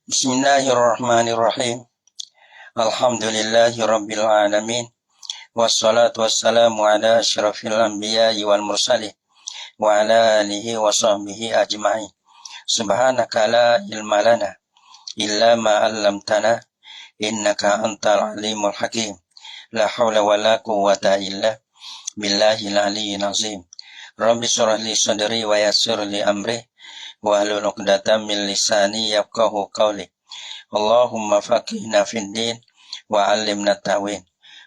Bismillahirrahmanirrahim. Alhamdulillahi rabbil alamin. Wassalatu wassalamu ala asyrafil anbiya'i wal mursalin wa ala alihi wa sahbihi ajma'in. Subhanaka la ilma lana illa ma 'allamtana innaka antal alimul hakim. La haula wa la quwwata illa billahil aliyyil azim. Rabbi shrah li sadri wa yassir li amri wahlul 'uqdatam min lisani yafqahu qawli. Allahumma faqihna fid din wa 'allimna ta'wil.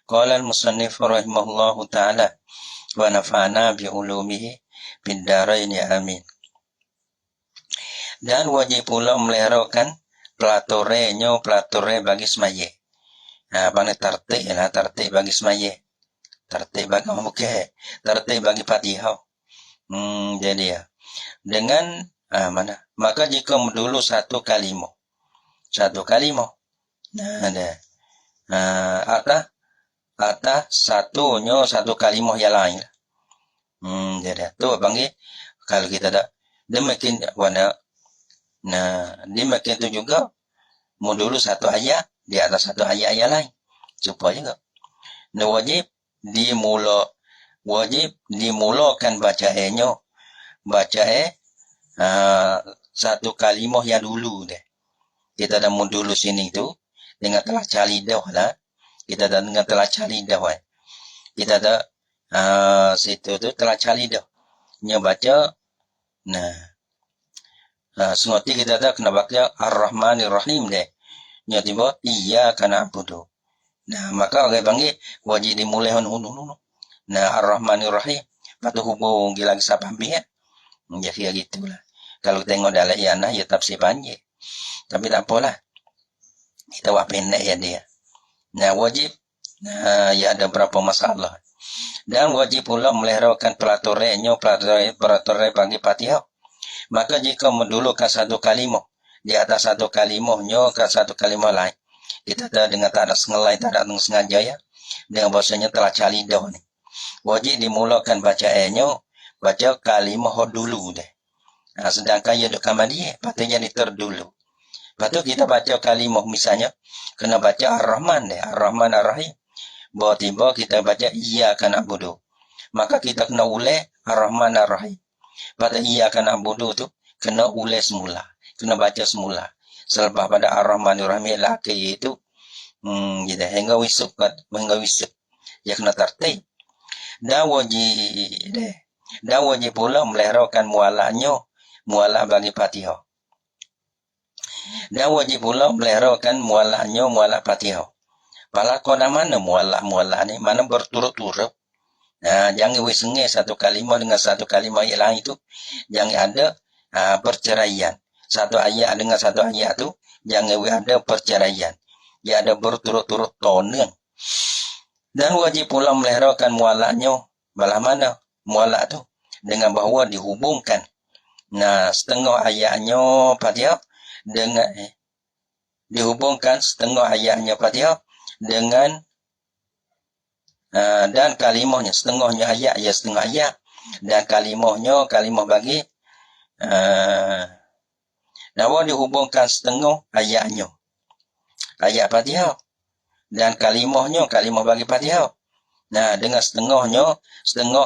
Qala al-musannif rahimahullahu ta'ala wa nafa'na bi ulumihi fid dharain amin. Dan wajib pula meliharakan pelature bagi semaya. Mana tertib bagi semaya. Tertib bagi tertib bagi Fatihah. Jadi ya. Dengan maka jika dulu satu kalimah. Atas satu kalimah yang lain. Jadi tu panggil kalau kita ada demikian demikian tu juga dulu satu ayat di atas satu ayat yang lain supaya wajib dimulakan bacaannya satu kalimah yang dulu deh. Kita dah dulu sini tu dengan telah cari dah lah. Kita dah dengan telah cari dah. Kita dah situ tu telah cari dah. Nya baca sengerti kita dah kena baca Ar-Rahmanir Rahim deh. Nya tiba iyyaka na'budu. Maka orang panggil wajib dimulai Ar-Rahmanir Rahim. Patu hubung lagi siapa ambil. Ya kira gitulah. Kalau tengok dalam iana ya tafsir panjang. Tapi tak apalah. Kita buat pendek ya dia. Wajib. Ya ada berapa masalah. Dan wajib pula meliharakan peraturan bagi Fatihah. Maka jika mendulukan satu kalimah di atas satu kalimahnya ke satu kalimah lain. Kita dah dengan tak ada sengaja, tak ada sengaja ya. Dengan bahasanya telah cari dah ni. Wajib dimulakan bacaannya. Baca kalimah dulu deh. Sedangkan ya duk kamali patutnya terdulu. Lepas tu kita baca kalimah misalnya kena baca Ar-Rahman deh, Ar-Rahman Ar-Rahim. Bawa tiba kita baca iyyaka na'budu. Maka kita kena ulai Ar-Rahman Ar-Rahim. Pada iyyaka na'budu tu kena ulai semula, kena baca semula. Selepas pada Ar-Rahman Ar-Rahim laki itu gitu hingga wisuk ya kena tertib. Dan wajib pula meliharakan mualak bagi Fatihah. Dan wajib pula meliharakan mualak Fatihah. Pala kona mana mualak ni? Mana berturut-turut. Jangan wisengih satu kalimah dengan satu kalimah yang lain itu. Jangan ada perceraian. Satu ayat dengan satu ayat tu. Jangan ada perceraian. Ya ada berturut-turut toneng. Dan wajib pula meliharakan mualaknya. Balah mana mualak tu? Dengan bahawa dihubungkan. Setengah ayatnya Fatihah dengan dihubungkan setengah ayatnya Fatihah dengan dan kalimahnya setengahnya ayat ya setengah ayat dan kalimah bagi namun dihubungkan setengah ayatnya ayat Fatihah dan kalimah bagi Fatihah. Dengan setengah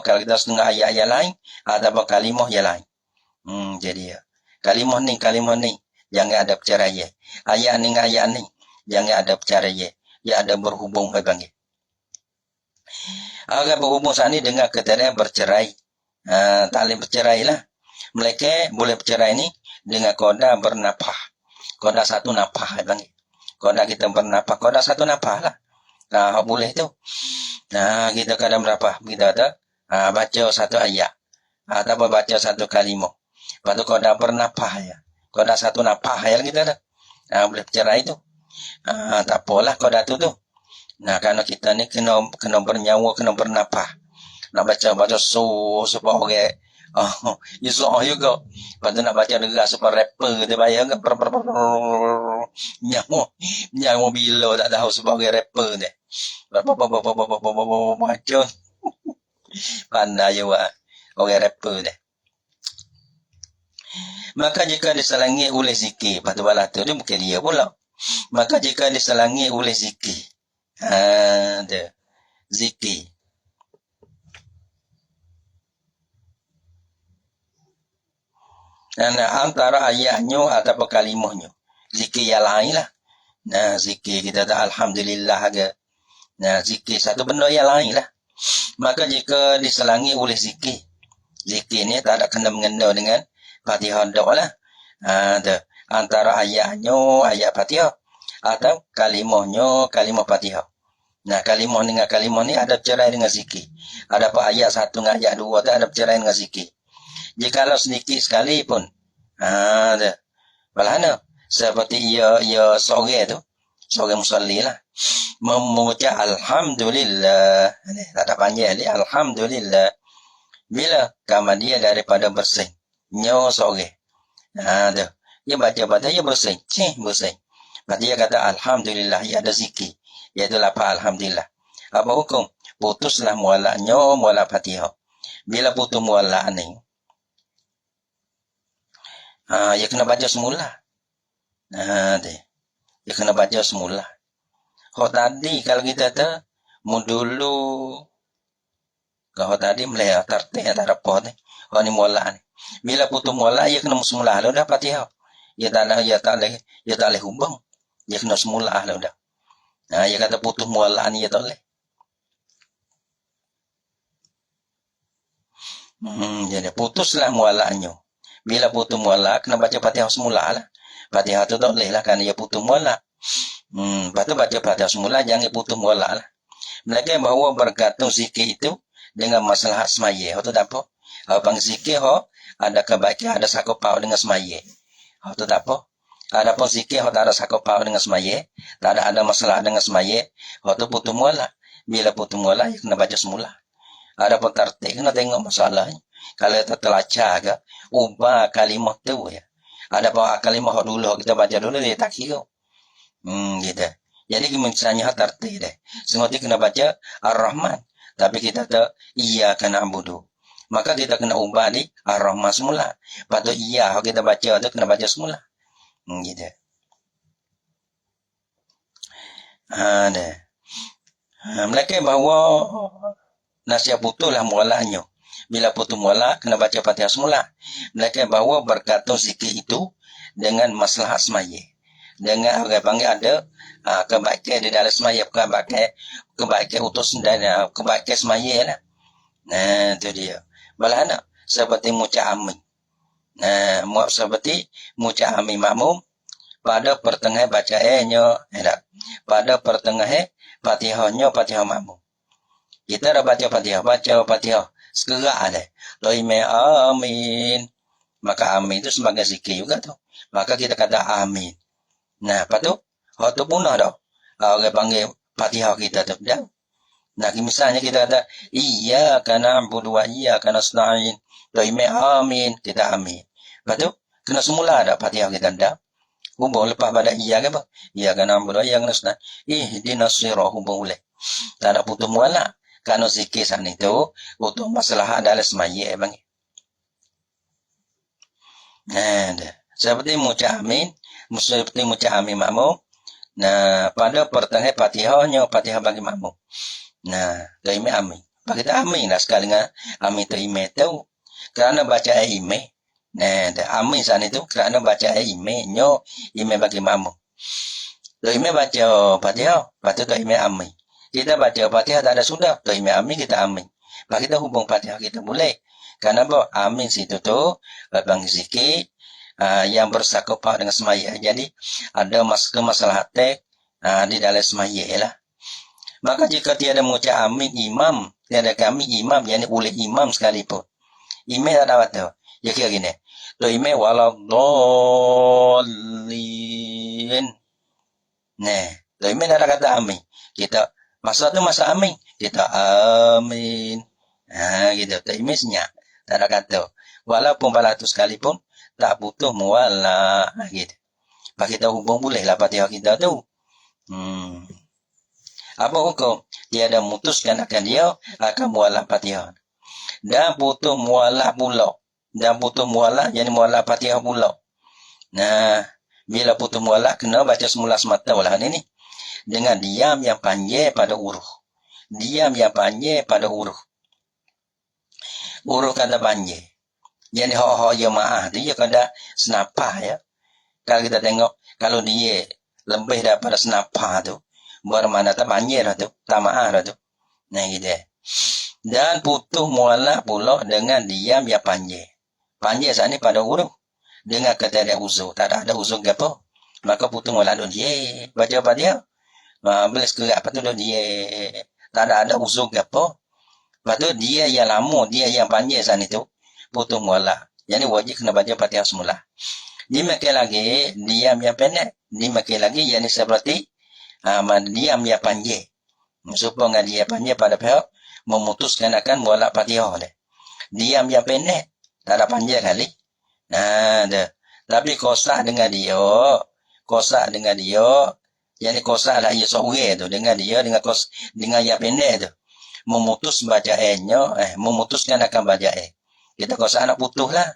kalau kita setengah ayat lain atau kalimah yang lain. Jadi ya. Kalimah ni jangan ada perceraian. Ayat ni jangan ada perceraian. Ya ada berhubung bagi. Agak berhubung saat ni dengan kriteria bercerai. Tak boleh bercerai lah. Mereka boleh bercerai ni dengan koda bernapah. Koda satu napah bagi. Koda kita bernapah. Koda satu napah lah. Boleh tu. Kita kadang berapa? Kita ada baca satu ayat. Atau baca satu kalimah. Lepas tu koda bernapah ya. Koda satu napah ya kita ada. Boleh bercerai tu. Tak apalah koda tu. Kerana kita ni kena bernyawa, kena bernapah. Nak baca supaya orang Yusuf juga. Lepas tu nak baca deras supaya rapper dia bayar kan. Nyawa bila tak tahu sebagai rapper dia. Baca. Pandai juga orang rapper dia. Maka jika diselangi oleh zikir, patu bala tu dia bukan dia pula. Maka jika diselangi oleh zikir, ada zikir. Dan antara ayatnya atau kalimahnya, zikir yang lain lah. Nah, zikir kita tak alhamdulillah ke. Nah, zikir satu benda yang lain lah. Maka jika diselangi oleh zikir, zikir ni tak ada kena-mengena dengan Fatihah dak lah. Antara ayatnya ayat Fatihah atau kalimahnya kalimah Fatihah. Nah, kalimah dengan kalimah ni ada cerai dengan zikir. Ada apa ayat satu dengan ayat dua tak ada cerai dengan zikir. Jikalau sedikit sekali pun, balana seperti ia sore tu, sore musalli lah, memuja alhamdulillah, tak ada panjang ni, alhamdulillah. Bila kamar dia daripada bersih, nyo sore, tu, dia baca dia bersih, bersih. Berarti dia kata alhamdulillah, ia ada zikir, iaitu lapar alhamdulillah. Apa hukum? Putuslah mualaknya, mualak Fatihah. Bila putus mualak ni, dia kena baca semula. Dia kena baca semula. Tadi kalau kita dulu, kalau tadi melihat tertih tak ada apa ni. Ni mualak ni. Bila putus mualak, dia kena semula lah dah Fatihah. Dia tak boleh hubung. Dia kena semula lah dah. Dia kata putus mualak ni dia tak boleh. Jadi putuslah mualaknya. Bila putus mualak, kena baca Fatihah semula lah. Fatihah tu tak boleh lah kerana dia putus mualak. Lepas tu baca Fatihah semula, jangan putus mualak lah. Mereka bahawa bergantung zikir itu dengan masalah semaya. Itu tak apa. Panggil zikir, ada kebaikan, ada sakopau dengan semaya. Itu tak apa. Ada pun zikir, tak ada sakopau dengan semaya. Tak ada masalah dengan semaya. Itu putus mualak. Bila putus mualak, kena baca semula. Ada pun tertik, kena tengok masalahnya. Kalau kita telacak ke, ubah kalimah tu ya. Ada pun kalimah dulu, kita baca dulu, dia tak kira. Gitu. Jadi misalnya tertik deh. Semua tu kena baca Ar-Rahman. Tapi kita tak, iya kena abudu. Maka kita kena ubah di Ar-Rahman semula. Patut iya, kita baca tu kena baca semula. Gitu. Deh. Mereka bahawa nasihat putus lah mualaknya. Bila putus mualak, kena baca Fatihah semula. Mereka bahawa bergantung zikir itu dengan masalah semaya. Dengan orang panggil ada kebaikan di dalam semaya. Kebaikan utus dan kebaikan semaya lah. Nah, itu dia. Balana seperti muca amin. Seperti muca amin makmum pada pertengahan bacaannya, pada pertengahan Fatihahnya Fatihah makmum. Kita dah baca Fatihah. Segerak ada. Doime amin. Maka amin itu sebagai zikir juga tu. Maka kita kata amin. Nah, lepas tu, tu punah dah. Orang panggil Fatihah kita tu. Dah. Nah, misalnya kita kata, iyyaka na'budu wa iyyaka nasta'in. Doime amin. Kita amin. Lepas tu, kena semula dah Fatihah kita dah. Hubung lepas pada iyyaka apa? Iyyaka na'budu wa iyyaka nasta'in. Ihdinas sirah hubung boleh. Tak ada putus mualak. Kerana zikir sana itu untuk masalah adalah semaya bang. Seperti muca amin, seperti muca amin makmum. Nah, pada pertengahan Fatihahnya Fatihah bagi makmum. Nah, doime amin. Bagi kita amin lah sekali dengan amin tu ime tu. Kerana baca ime. Nah, amin sana itu kerana baca ime nyo ime bagi makmum. Doime baca Fatihah, lepas tu doime amin. Kita baca Fatihah tak ada sudah. Doime amin kita amin. Maka kita hubung Fatihah kita boleh. Kerana apa? Amin situ tu. Bang zikir. Yang bersakopah dengan semaya. Jadi ada masalah tek di dalam semaya lah. Maka jika tiada mengucap amin imam. Tiada kami imam. Yang boleh imam sekalipun. Imam tak dapat tu. Ya kira gini. Doime waladhalin. Nah. Doime tak ada kata amin. Kita masa tu masa amin. Kita amin. Gitu. Tak imesnya. Tak ada kata. Walaupun balatus sekalipun. Tak butuh muala. Gitu. Pak kita hubung boleh lah Fatihah kita tu. Apa hukum? Dia ada memutuskan akan dia. Akan muala Fatihah. Dan butuh muala pula. dan putus mualaf jadi mualaf Fatihah pula. Nah, bila putus mualaf kena baca semula semata ulah ni dengan diam yang panjang pada huruf. Diam yang panjang pada huruf. Huruf kata panjang. Jadi ho jemaah dia kada senapah ya. Kalau kita tengok kalau dia lebih daripada senapah tu, bermakna tak panjang dah tu, tak maaf dah tu. Nah gitu. Dan putus mualaf pula dengan diam yang panjang. Panjang saat ni pada huruf. Dengan kata dia uzur. Tak ada uzur ke apa. Maka putus mualaf tu dia. Baca apa dia? Belas kerak. Lepas tu dia. Tak ada uzur ke apa. Lepas tu dia yang lama. Dia yang panjang saat ni tu. Putus mualaf. Jadi wajib kena baca Fatihah semula. Dimakai lagi. Diam yang pendek. Dimakai lagi. Jadi seperti. Diam yang panjang. Supaya dia panjang pada pihak. Memutuskan akan mualaf Fatihah dia. Diam yang pendek. Tak ada panjang kali. Nah, dah. Tapi kosak dengan dia. Kosak dengan dia. Jadi kosak lah ia seorang tu. Dengan dia. Dengan yang pendek tu. Memutus baca E-nya. Memutuskan akan baca E. Kita kosak nak putus lah.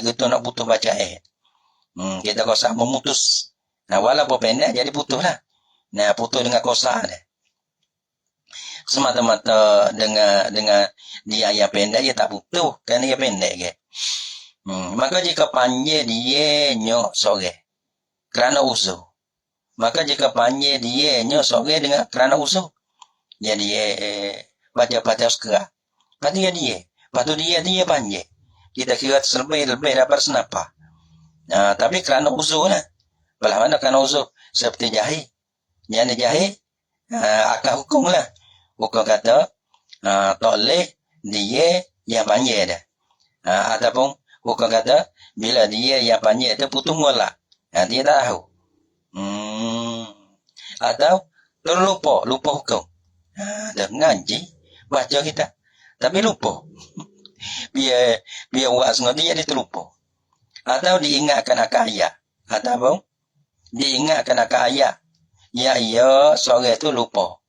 Gitu nak putus baca E. Kita kosak memutus. Nah, walaupun pendek jadi putus lah. Nah, putus dengan kosak dia. Semata-mata dengan dia yang pendek dia tak putus. Kerana dia pendek ke. Maka jika panjang dia nyok sore kerana uzur. Maka jika panjang dia nyok sore dengan kerana uzur. Jadi baca sekarang. Lepas tu dia. Lepas tu dia panjang. Kita kira lebih dapat senapa. Tapi kerana uzur lah. Belah mana kerana uzur? Seperti jahil. Jadi jahil akan hukum lah. Hukum kata tak boleh dia yang panjang dah. Ataupun hukum kata bila dia yang panjang itu putus mualaf. Dia tak tahu. Atau terlupa hukum. Dah ngaji baca kita. Tapi lupa. biar buat sengaja jadi terlupa. Atau diingatkan akan ayat. Ataupun diingatkan akan ayat. Ya sore tu lupa.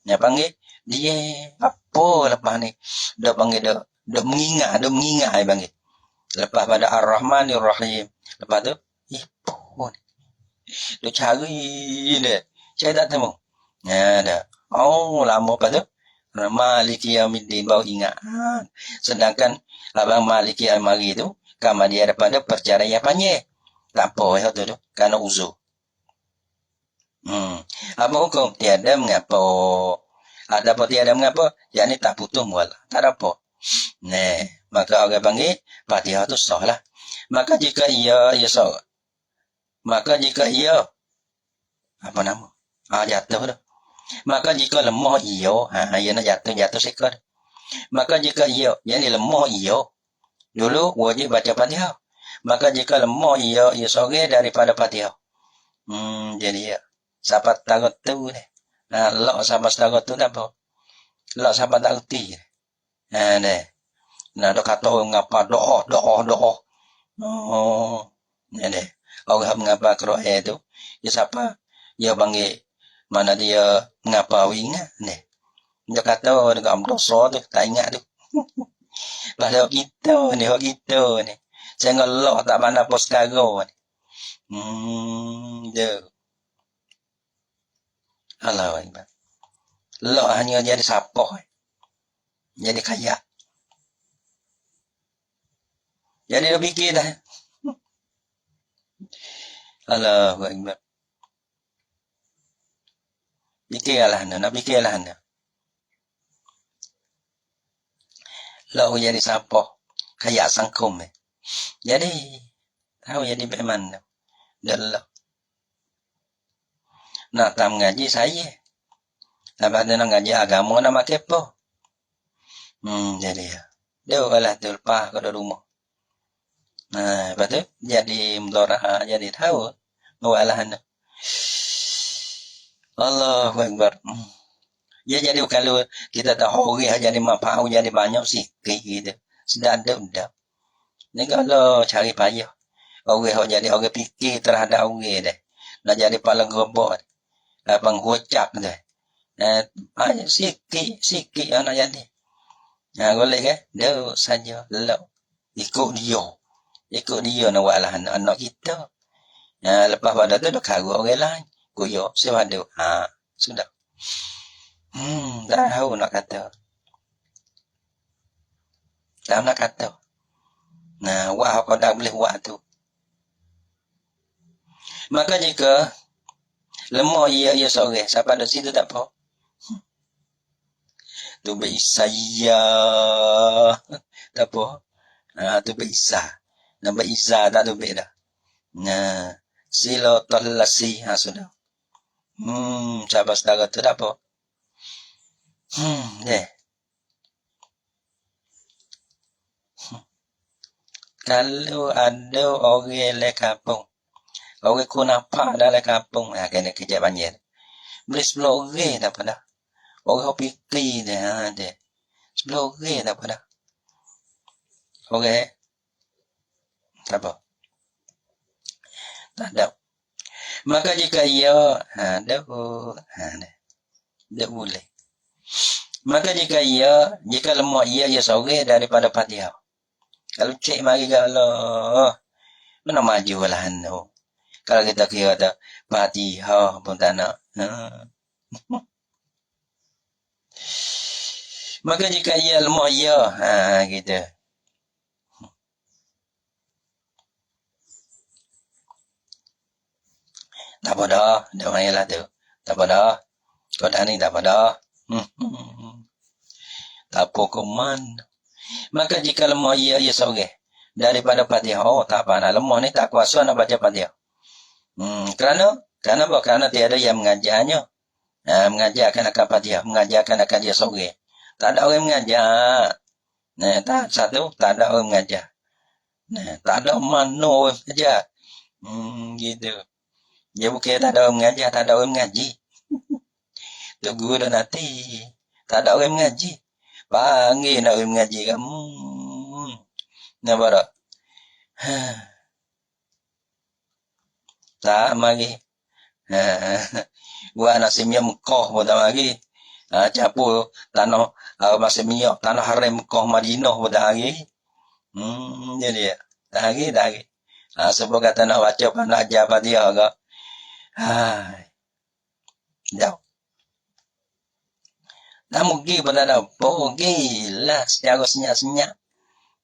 Dia panggil dia apa lepas ni? Dia panggil dia mengingat dia panggil. Lepas pada Ar-Rahmanir Rahim. Lepas tu, apa ni? Dia cari dia. Saya tak temu. Dah. Lama lepas tu. Maliki Yaumiddin baru ingat. Sedangkan Abang Maliki Al-Mari tu, kamar dia daripada perceraian panjang. Tak apa ya tu. Kerana uzur. Apa hukum? Tiada mengapa. Ada apa tiada mengapa? Yang ni tak putus mualaf. Tak ada apa. Maka orang panggil Fatihah tu sah lah. Maka jika ia sah. Maka jika ia apa nama? Jatuh dah. Maka jika lemah ia nak jatuh sekar. Maka jika ia yang ni lemah ia dulu wajib baca Fatihah. Maka jika lemah ia sore daripada Fatihah. Jadi ya. Siapa takut tu ni. Lok sama takut tu dah apa? Lok siapa tak reti. Nah, dia kata mengapa doa. Ni. Orang mengapa Quran tu. Dia siapa? Dia panggil mana dia mengapa ingat ni. Dia kata dekat dosa tu tak ingat tu. Padahal kita ni. Jangan Allah tak mana pos karo ni. Dia. Allah Akbar. Allah hanya jadi siapa. Jadi kaya. Jadi dia fikir dah. Allah Akbar. Fikirlah anda. Nak fikirlah anda. Allah jadi siapa. Kaya sangkum. Jadi. Tahu jadi bagaimana. Dan Allah. Nak tak mengaji saya. Lepas tu nak ngaji agama nak makan apa. Jadi ya. Dia kalah tu lepas ke rumah. Lepas tu jadi mudarah. Jadi tahu. Bawalah anda. Allahu Akbar. Ya jadi kalau kita tahu orang jadi mapau jadi banyak sikit gitu. Sudah ada udah. Ni kalau cari payah. Orang jadi orang fikir terhadap orang deh. Nak jadi paling gebok. Penghocap tu. Sikit anak jadi. Boleh ke? Dia saja. Lelok. ikut dia nak buat lah anak kita. Lepas pada tu dah karut orang lain. Goyok sebadu. Sudah. Tak tahu nak kata. Tak nak kata. Nah, wah kau dah boleh buat tu. Maka jika lemah ia seorang, siapa ada situ tak apa. Tu berisaya. Tak apa. Tu berisa. Nampak isa tak tu dah. Nah, silatul lasi sudah. Sahabat saudara tu tak apa. Deh. Kalau ada orang le kampung, orang kunapa dalam kampung, kena kerja banyak. Boleh 10 orang tak apa dah. Orang fikir dah. 10 orang tak apa dah. Orang tak apa. Tak ada. Maka jika ia dah boleh. Maka jika lemah ia seorang daripada Fatihah. Kalau cek mari kalau mana maju lah anu. Kalau kita kira tak Fatihah pun tak nak. Maka jika ia lemah ia gitu. Tak apa dah, dah main lah tu. Tak apa dah. Kau dah ni tak apa dah. Tak apa koman. Maka jika lemah ia seorang daripada Fatihah, tak apa nak lemah ni tak kuasa nak baca Fatihah. Kerana apa? Kerana tiada yang mengajarnya. Mengajarkan akan Fatihah, mengajarkan akan dia seorang. Tak ada orang mengajar. Tak satu, tak ada orang mengajar. Tak ada mana orang mengajar. Gitu. Dia bukan tak ada orang mengajar, tak ada orang mengaji. Tu guru dah nanti. Tak ada orang mengaji. Panggil nak orang mengaji kamu. Nampak tak? Tak mari. Buat nasi minyak Mekah pun tak mari. Capur tanah masih minyak tanah haram Mekah Madinah pun tak mari. Jadi tak mari. Sebab kata nak baca nak ajar Fatihah ke. Jauh. Tak mungkin pun tak ada. Pergilah secara senyap-senyap.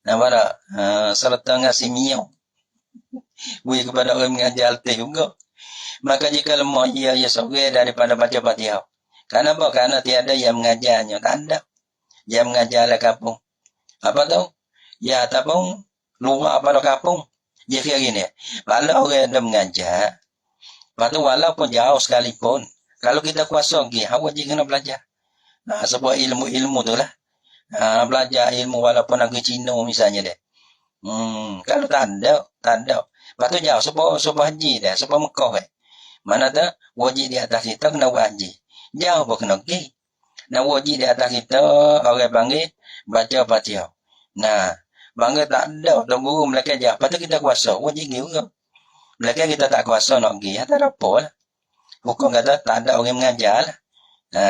Nampak tak? Serta ngasih minyak. Beri kepada orang mengajar altih juga. Maka jika lemah ia seorang daripada baca Fatihah. Kenapa? Kerana tiada yang mengajarnya. Tak ada. Yang mengajar lah kampung. Apa tahu? Ya, tak pun. Luar pada kampung. Dia kira gini. Kalau orang ada mengajar. Lepas tu walaupun jauh sekalipun. Kalau kita kuasa pergi. Awak je kena belajar. Sebab ilmu-ilmu tu lah. Belajar ilmu walaupun negeri Cina misalnya dia. Kalau tak ada. Lepas tu jauh. Sebab haji dia. Sebab Mekah. Mana tu? Wajib di atas kita kena buat haji. Jauh pun kena pergi. Nah wajib di atas kita. Orang panggil. Baca Fatihah. Nah. Bangga tak ada. Tu guru mereka jauh. Lepas tu kita kuasa. Wajib pergi juga. Mereka kita tak kuasa nak pergi. Tak ada apa lah. Hukum kata tak ada orang mengajar lah.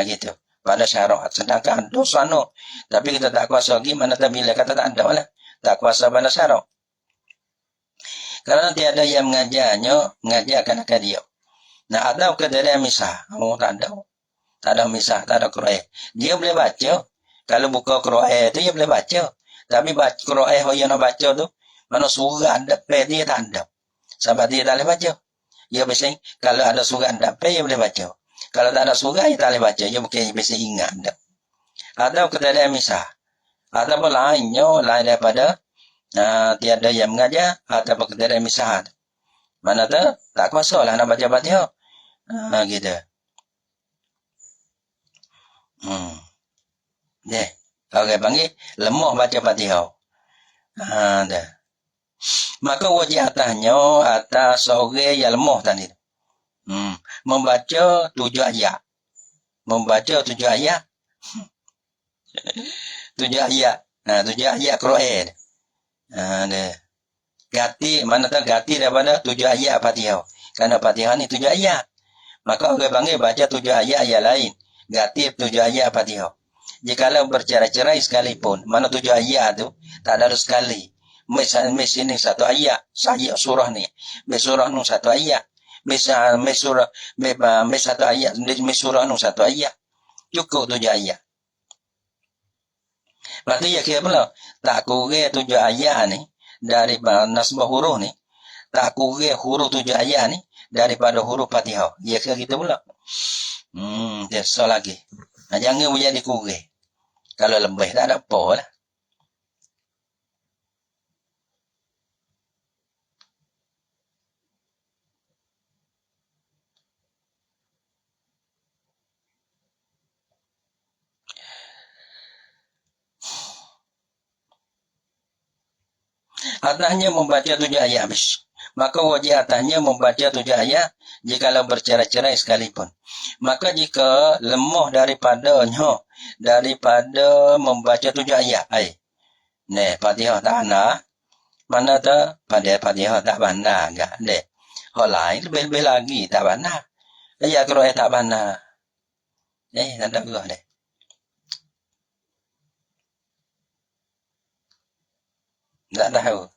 Gitu. Pada syarat. Sedangkan dosa no. Tapi kita tak kuasa pergi. Mana tak bila kata tak ada lah. Tak kuasa pada syarat. Kerana tiada yang mengajarnya. Mengajarkan akan dia. Nah ada kedai misah. Tak ada. Tak ada misah. Tak ada Quran. Dia boleh baca. Kalau buka Quran tu dia boleh baca. Tapi baca Quran yang nak baca tu. Mana surat dapat dia tak ada. Sebab dia tak boleh baca. Dia biasanya kalau ada surat dapat dia boleh baca. Kalau tak ada surat dia tak boleh baca. Dia mungkin biasa ingat tak. Atau kedai misah. Ataupun lain daripada tiada yang mengajar. Ataupun kedai misah. Mana tu? Tak kuasa lah nak baca Fatihah. Gitu. Deh. Orang panggil lemah baca Fatihah. Dah. Maka wajib atas seorang yang lemah tadi. Membaca 7 ayat. Membaca 7 ayat. 7 ayat. 7 ayat Quran. Dah. Ganti, mana tak ganti daripada 7 ayat Fatihah. Kerana Fatihah ni 7 ayat. Maka orang panggil baca 7 ayat lain. Ganti 7 ayat Fatihah. Jikalau bercerai-cerai sekalipun, mana 7 ayat tu, tak ada sekali. mes ini satu ayat, saya surah ni. Mes surah nu satu ayat. Mes surah mes satu ayat, mes surah nu satu ayat. Cukup 7 ayat. Berarti ya kira pula tak kurang 7 ayat ni daripada nasbah huruf ni, tak kurang huruf 7 ayat ni daripada huruf Fatihah. Ya kira kita pula. Dia so lagi. Jangan menjadi kurang. Kalau lebih tak ada apa lah. Atasnya membaca 7 ayat habis. Maka wajib atasnya membaca 7 ayat jikalau bercerai-cerai sekalipun. Maka jika lemah daripada membaca 7 ayat. Ni, Fatihah tak nak. Mana tu? Pada Fatihah tak pandang enggak. Dek. Hal lain lebih-lebih lagi tak pandang. Ayat Quran tak pandang. Tak ada gua dek. Tak tahu.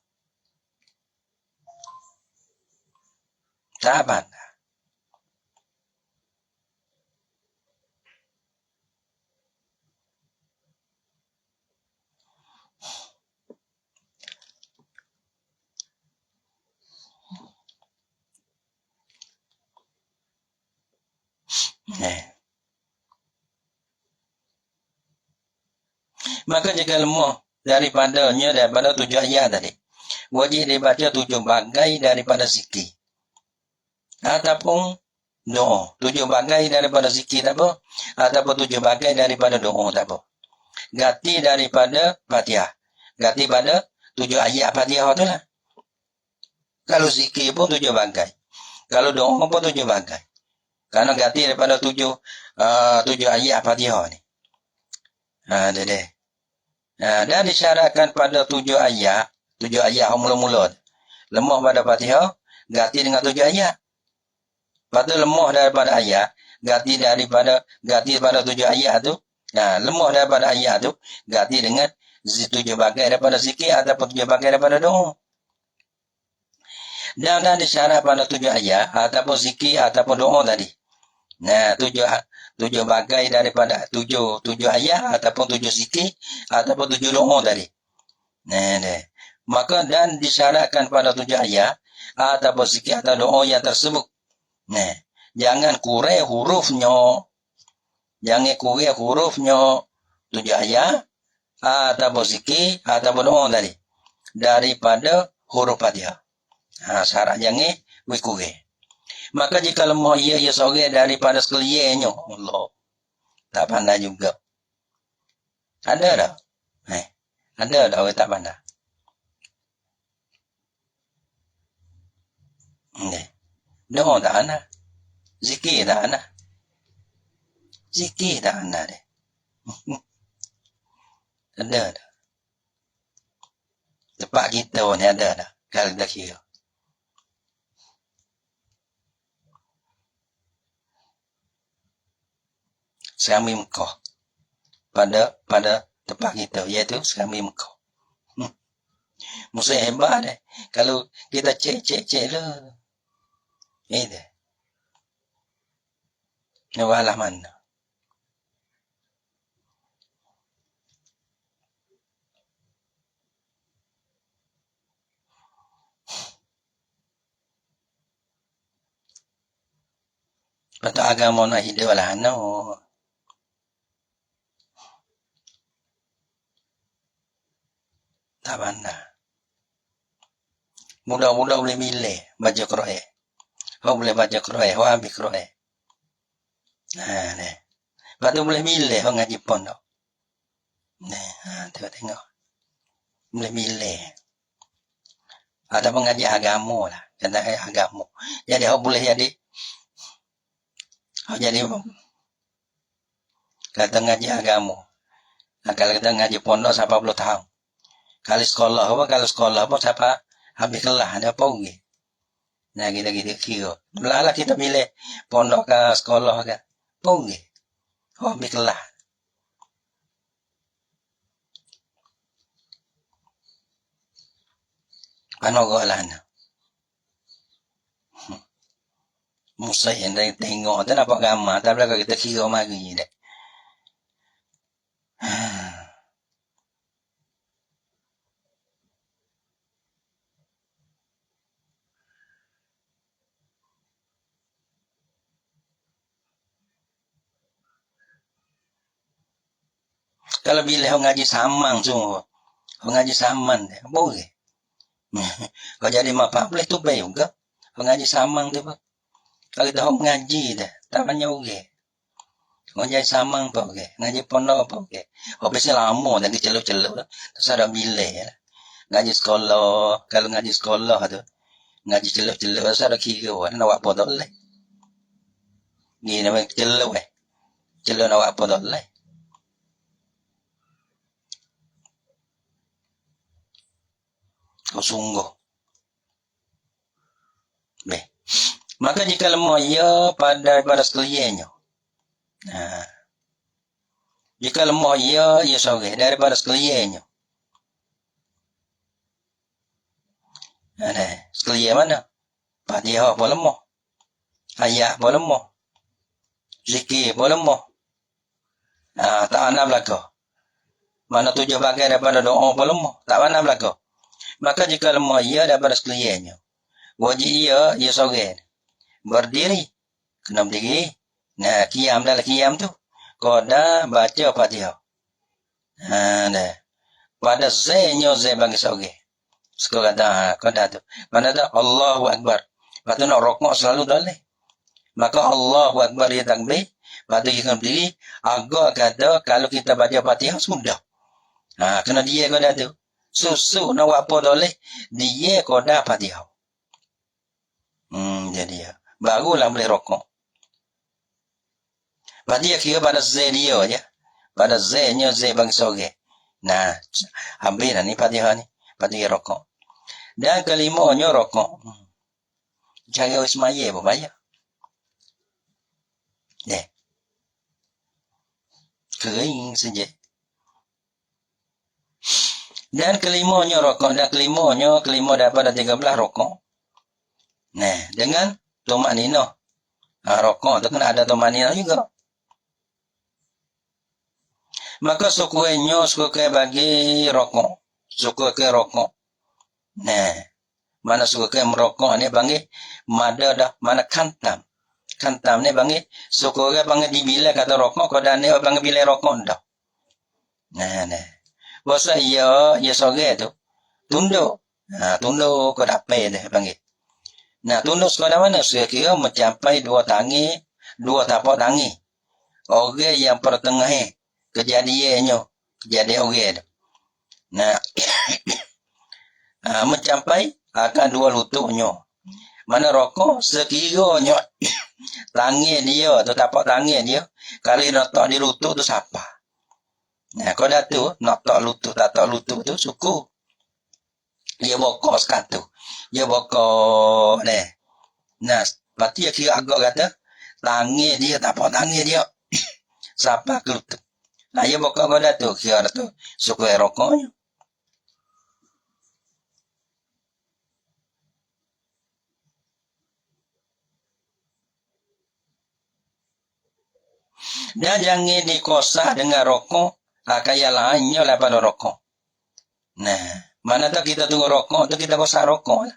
Tak pandang. Maka jika lemah daripada 7 ayat tadi, wajib dibaca 7 bagai daripada zikir. Ataupun doa. 7 bagai daripada zikir tak apa. Ataupun 7 bagai daripada doa tak apa. Ganti daripada Fatihah. Ganti pada 7 ayat Fatihah tu lah. Kalau zikir pun 7 bagai. Kalau doa pun 7 bagai. Karena ganti daripada 7 ayat Fatihah ni. Dia. Dan disyaratkan pada 7 ayat mula-mula. Lemah pada Fatihah, ganti dengan 7 ayat. Lepas tu lemah daripada ayat, ganti pada 7 ayat tu. Lemah daripada ayat tu, ganti dengan 7 bagai daripada zikir ataupun 7 bagai daripada doa. Dan disyarat pada 7 ayat ataupun zikir ataupun doa tadi. 7 bagai daripada 7 ayat ataupun 7 zikir ataupun 7 doa tadi. Maka dan disyaratkan pada 7 ayat ataupun zikir atau doa yang tersebut. Jangan kurang hurufnya. 7 ayat ataupun zikir ataupun doa tadi daripada huruf Fatihah. Syarat jangan kurang. Maka jika lemah ia seorang daripada sekaliannya, Allah tak pandai juga. Ada tak? Ada tak orang tak pandai? Doa tak ada. Zikir tak ada. Zikir tak ada deh. Ada tak? Tempat kita ni ada tak? Kalau kita kira. Serami Mekah pada tempat kita, iaitu Serami Mekah. Musuh hebat deh. Kalau kita cek lah. Ini. Nawalah mana? Betul agama nak hidup lah. No. Tak pandai. Mudah-mudah boleh milih baca Quran. Kau boleh baca Quran, kau ambil Quran. Ni. Lepas tu boleh milih kau ngaji pondok. Tengok. Boleh milih. Ataupun ngaji agama lah. Kata agama. Jadi kau boleh jadi. Kau jadi kata ngaji agama. Kalau kita ngaji pondok siapa belum tahu. Kalau sekolah apa siapa habis kelas ada apa lagi. Kita kira. Mula kita pilih pondok ke sekolah ke. Apa lagi. Habis kelas. Panogok lah na. Musa yang dah tengok tu nampak gambar. Tak boleh kita kira mari dah. Kalau bila orang ngaji samang semua. Orang ngaji saman dia. Boleh. Kau jadi apa boleh tu baik juga. Orang ngaji samang tu pak. Kalau kita orang ngaji dah. Tak banyak okay. Orang ngaji samang pak okay. Ngaji pondok pak okay. Oh biasa lama dah celuk-celuk lah. Terus ada bila lah. Ngaji sekolah. Kalau ngaji sekolah tu. Ngaji celuk-celuk. Terus ada kira. Nak buat apa tak boleh. Ni namanya celuk eh. Celuk nak buat apa tak boleh. Kau sungguh. Baik. Maka jika lemah ia pada sekaliannya. Nah. Jika lemah ia sore daripada sekaliannya. Nah, sekalian mana? Fatihah pun lemah. Ayat pun lemah. Zikir pun lemah. Tak ana belaka. Mana tujuh bagai daripada doa pun lemah. Tak ana belaka. Maka jika lemah ia daripada sekaliannya. Wajib ia sore. Berdiri. Kena berdiri. Nah, qiyam dalam qiyam tu. Kau dah baca Fatihah. Dah. Pada zainya zai bagi sore. Sekarang kata, kau dah tu. Mana dah Allahu Akbar. Lepas tu nak rokok selalu dalih. Maka Allahu Akbar dia takbir. Lepas tu kita berdiri. Agak kata kalau kita baca Fatihah sudah. Kena dia kau dah tu. Susu nak buat apa dalih. Dia kau dah Fatihah. Jadi ya. Barulah boleh rokok. Lepas dia kira pada zai dia je. Pada zainya zai bagi sore. Nah, habis dah ni Fatihah ni. Lepas dia rokok. Dan kelimanya rokok. Cara Ismail pun bayar. Kering saja. Dan kelimanya rokok. Dan kelima daripada 13 rokok. Nah, dengan tumak nino. Rokok tu kena ada tumak nino juga. Maka sukunya bagi rokok. Suku ke rokok. Nah, mana suku ke merokok ni panggil mada dah, mana kantam. Kantam ni panggil suku ke panggil di bila kata rokok, kau dah ni panggil bila rokok dah. Nah. Bahasa ia sore tu tunduk. Tunduk kau dapat dah panggil. Nah, tunduk sekolah mana? Saya kira mencapai 2 tangi, 2 tapak tangi. Orang yang pertengahan kejadian orang tu. Nah, mencapai akan 2 lututnya. Mana rokok sekiranya tangan dia atau tapak tangan dia kalau nak tak di lutut tu siapa? Nah, kau dah tu nak tak lutut tak lutut tu suku. Dia bokok sekatu. Dia bokok ni. Nah, berarti dia kira agak kata tangan dia tapak tangan dia siapa ke lutut. Nah, dia bokok kau dah tu kira tu suku rokoknya. Dan jangan dikosak dengan rokok. Kayak lainnya daripada rokok. Nah, mana tak kita tunggu rokok, tu kita kosak rokok lah.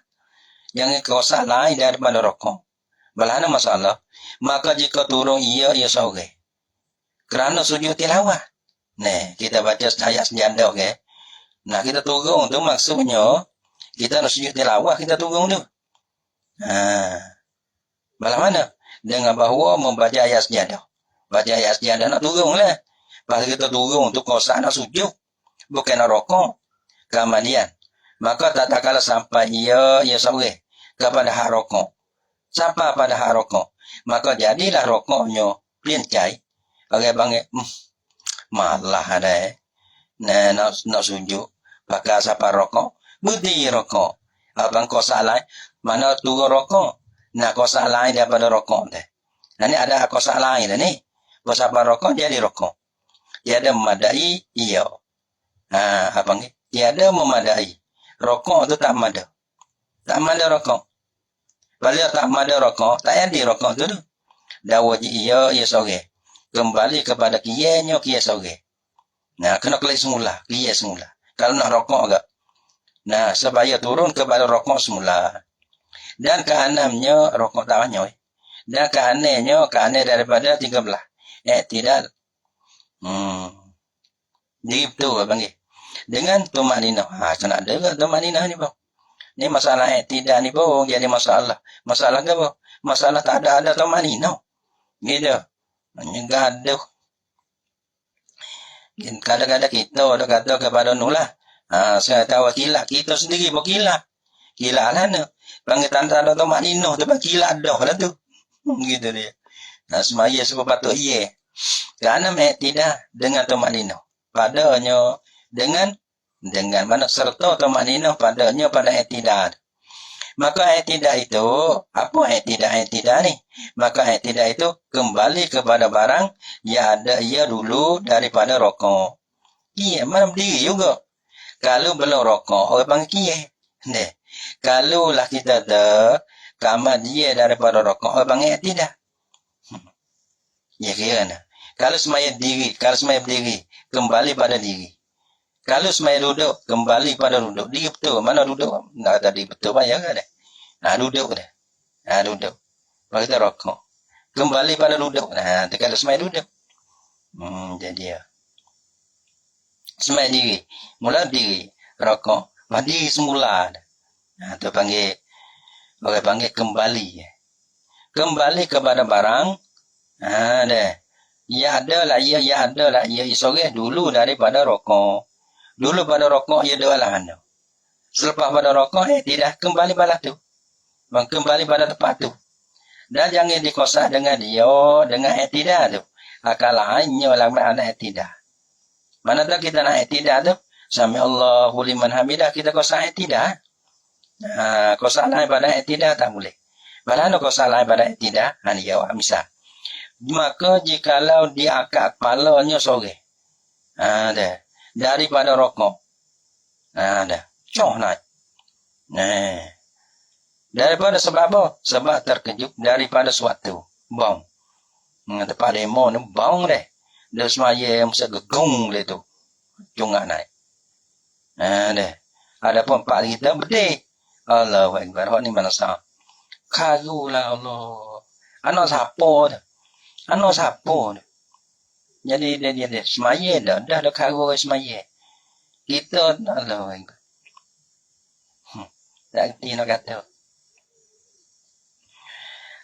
Jangan kosak lain daripada rokok. Belana masalah. Maka jika turun ia sore. Kerana sujud tilawah. Nah, kita baca ayat sejadah, okay? Nah, kita turun tu maksudnya, kita nak sujud tilawah, kita turun tu. Belah mana? Dengan bahawa membaca ayat sejadah. Baca ayat sejadah nak turun lah. Pas kita turun tu kosak nak sujud. Bukan nak rokok. Kemudian. Maka tak kala sampai ia sore. Kepada hak rokok. Sampai pada hak rokok. Maka jadilah rokoknya pelincai. Orang panggil. Malah ada nak sujud. Pakai sampai rokok. Budi rokok. Abang kosak lain. Mana turun rokok. Nak kosak lain daripada rokok. Nah, ni ada kosak lain dah ni. Sampai rokok jadi rokok. Tiada memadai, iya. Apa ni? Tiada memadai. Rokok tu tak mada. Tak mada rokok. Bila tak mada rokok, tak ada rokok tu. Dah wajib ia sore. Kembali kepada kiyanya sore. Nah, kena klik semula, kia semula. Kalau nak rokok agak. Nah, supaya turun kepada rokok semula. Dan keenamnya rokok tak banyak. Dan keaneh daripada 13. Tidak. Jadi betul panggil. Dengan tumak nina. Kena ada ke tumak nina ni bang? Ni masalah tidak ni bang. Jadi masalah. Masalah ke bang? Masalah tak ada tumak nina. Gitu. Gaduh. Kadang-kadang kita ada kata kepada nulah. Saya tahu kilak kita sendiri pun kilak. Kilak lah ni. Panggil tanda ada tumak nina. Tapi kilak dah lah tu. Gitu dia. Semaya sebab patut iya. Kerana tidak dengan tumak nina. Padanya dengan mana serta tumak nina padanya pada tidak. Maka tidak itu, apa tidak ni? Maka tidak itu kembali kepada barang yang ada ia dulu daripada rokok. Iya, mana berdiri juga. Kalau belum rokok, orang panggil kia. Deh. Kalau lah kita ada kamar dia daripada rokok, orang panggil tidak. Ya kira nah. Kalau semaya berdiri, kembali pada diri. Kalau semaya duduk, kembali pada duduk. Diri betul. Mana duduk? Tak tadi betul bayar kan? Duduk dah. Duduk. Kalau kita rokok. Kembali pada duduk. Kalau semaya duduk. Jadi ya. Semaya diri. Mula diri. Rokok. Diri semula. Itu panggil. Orang panggil kembali. Kembali kepada barang. Dah. Ya ada lah. Ya sore dulu daripada rokok. Dulu pada rokok, ia doa lah. Selepas pada rokok, tidak kembali pada tu. Kembali pada tempat tu. Dan jangan dikosak dengan dia, dengan tidak tu. Akalahnya lah anak tidak. Mana tak kita nak tidak tu? Sami Allahu liman hamidah, kita kosak tidak. Kosak lain pada tidak tak boleh. Mana kosak lain pada tidak? Ini jawab misal. Maka jikalau diangkat kepalanya sore. Dah. Daripada rokok. Dah. Coh naik. Daripada sebab apa? Sebab terkejut daripada suatu. Bang. Tempat demo ni bang deh. Dia semaya yang mesti gegung dia tu. Cungak naik. Dah. Ada pun pak kita berdek. Allahu Akbar. Hak ni mana sah? Karulah Allah. Anak siapa dah? Anak siapa dah? Jadi dia semaya dah ada karu semaya. Kita Allah. Tak kerti nak kata.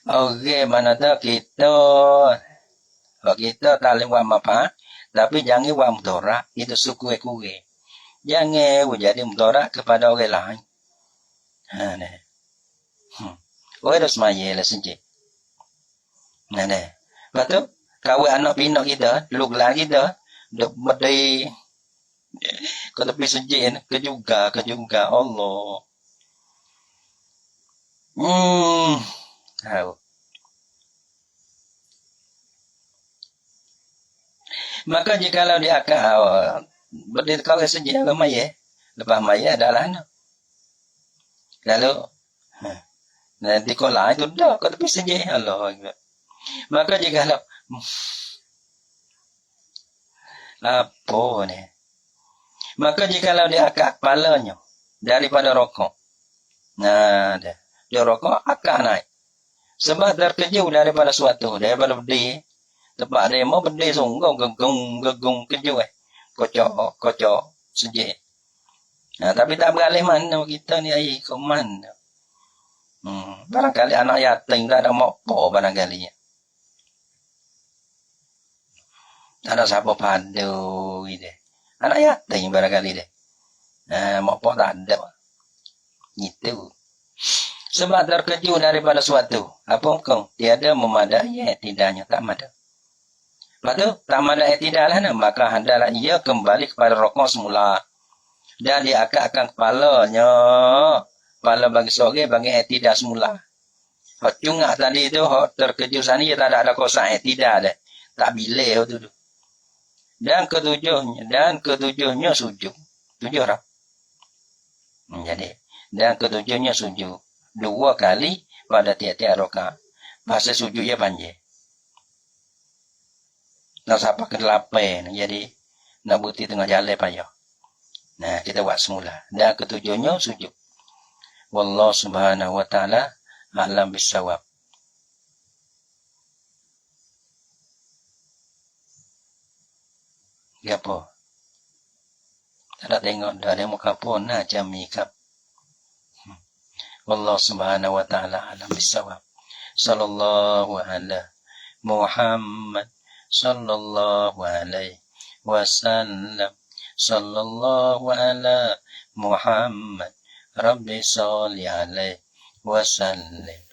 Okey, mana tahu kita tak lewat apa, tapi jangan buat mudarat, itu suku kue. Jangan jadi mudarat kepada orang lain. Orang dah semaya lah sejak. Lepas tu, kawan anak pinak kita, luk lagi kita, duk berdiri. Kau tepi sejak, ke juga, Allah. Tahu. Maka jikalau dia akan berdiri kau sejak ke maya, lepas maya adalah anak. Lalu, nanti kau lain tu dah, kau tepi sejak, Allah. Maka jikalau apa ni? Maka jikalau dia akak kepalanya daripada rokok. Dia rokok akak naik. Sebab terkejut daripada suatu, daripada berdiri. Tempat dia mau berdiri sungguh gegung kejut kocok sejak. Tapi tak beralih mana kita ni air ke mana. Barangkali anak yatim tak ada mokpo barangkali. Tak ada siapa padu gitu. Anak yatim barangkali dia. Mokpo tak ada. Gitu. Sebab terkejut daripada suatu. Apa kau? Tiada memadai tidaknya. Tak ada. Lepas tu, tak ada tidaklah. Maka hendaklah ia kembali kepada rokok semula. Dan dia akan kepalanya. Kepala bagi sore, bagi tidak semula. Hak cungak tadi tu, hak terkejut sana, ia tak ada kosak tidak ada. Tak bilih tu. Dan ketujuhnya sujud. 7 orang. Jadi, Dan ketujuhnya sujud 2 kali pada tiap-tiap rakaat. Masa sujudnya panjang. Nah, sampai ke 8. Jadi, nak bukti tengah jalan payah. Nah, kita buat semula. Dan ketujuhnya sujud. Wallahu subhanahu wa ta'ala a'lam bissawab. Apa? Tak tengok dah ada muka pun nak jami kap. Wallahu subhanahu wa ta'ala a'lam bissawab. Sallallahu ala Muhammad sallallahu alaihi wasallam. Sallallahu ala Muhammad Rabbi salli alaihi wasallam.